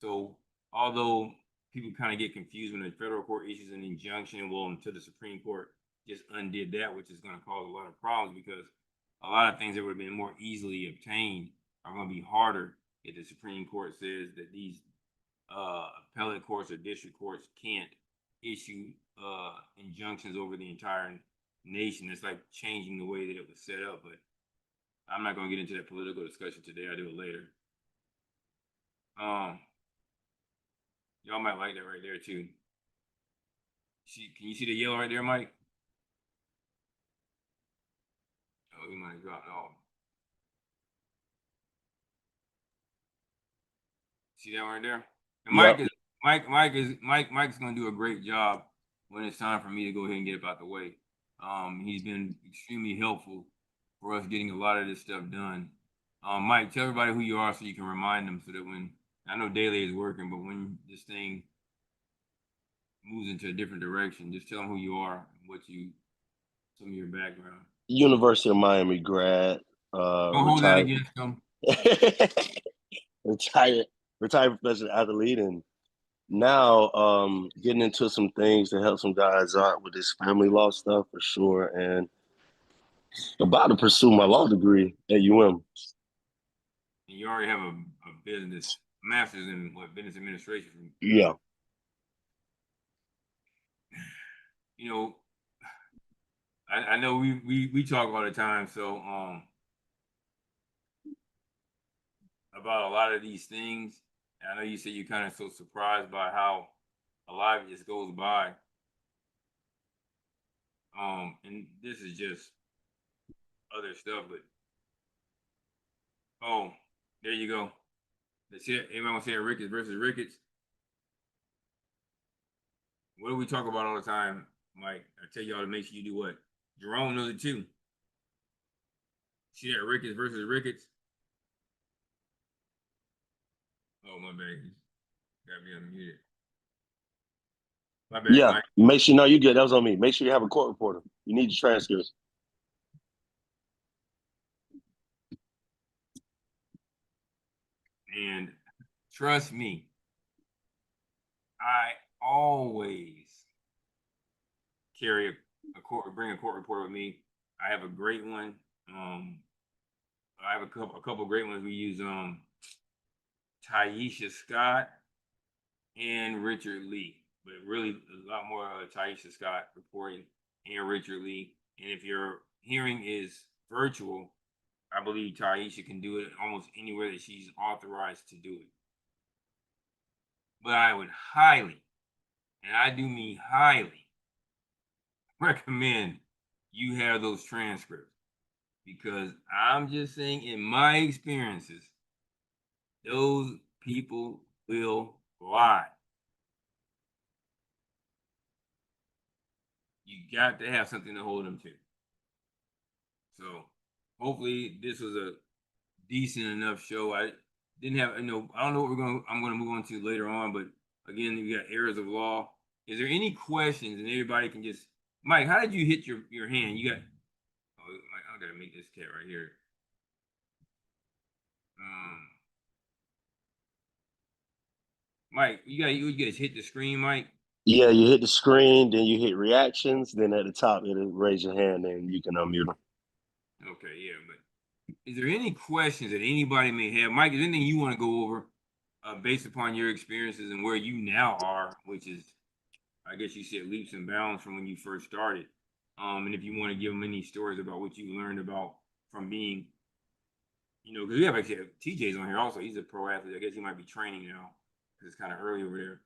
So although people kind of get confused when the federal court issues an injunction, well, until the Supreme Court just undid that, which is going to cause a lot of problems because a lot of things that would have been more easily obtained are going to be harder if the Supreme Court says that these appellate courts or district courts can't issue injunctions over the entire nation. It's like changing the way that it was set up, but I'm not going to get into that political discussion today. I'll do it later. Y'all might like that right there too. Can you see the yellow right there, Mike? Oh, he might have dropped off. See that right there? And Mike's gonna do a great job when it's time for me to go ahead and get it out the way. He's been extremely helpful for us getting a lot of this stuff done. Mike, tell everybody who you are so you can remind them so that when I know Daily is working, but when this thing moves into a different direction, just tell them who you are and some of your background. University of Miami grad. Don't hold that against them. retired professional athlete, and now getting into some things to help some guys out with this family law stuff for sure, and about to pursue my law degree at UM. And you already have a business master's in business administration. Yeah. You know, I know we talk all the time, so about a lot of these things. I know you said you're kind of so surprised by how a lot of it just goes by. And this is just other stuff, but oh, there you go. Let's see it. Anybody want to say Ricketts versus Ricketts? What do we talk about all the time, Mike? I tell y'all to make sure you do what? Jerome knows it too. See that Ricketts versus Ricketts? Oh, my bad. Got me unmuted. My bad, yeah, Mike. Make sure, no, you're good. That was on me. Make sure you have a court reporter. You need your transcripts. And trust me, I always bring a court reporter with me. I have a great one. I have a couple great ones. We use Taisha Scott and Richard Lee, but really a lot more Taisha Scott reporting and Richard Lee. And if your hearing is virtual, I believe Taisha can do it almost anywhere that she's authorized to do it. But I would highly, and I do mean highly, recommend you have those transcripts, because I'm just saying, in my experiences, those people will lie. You got to have something to hold them to. So hopefully this was a decent enough show. I didn't have, I don't know what I'm going to move on to later on, but again, we got errors of law. Is there any questions? And everybody can just, Mike, how did you hit your hand? You got, Mike, I got to make this cat right here. Mike, you guys hit the screen, Mike? Yeah, you hit the screen, then you hit reactions, then at the top it'll raise your hand and you can unmute them. Okay, yeah, but is there any questions that anybody may have? Mike, is there anything you want to go over based upon your experiences and where you now are, which is, I guess you said leaps and bounds from when you first started. And if you want to give them any stories about what you learned about from being, because we have actually TJ's on here also. He's a pro athlete. I guess he might be training now because it's kind of early over there.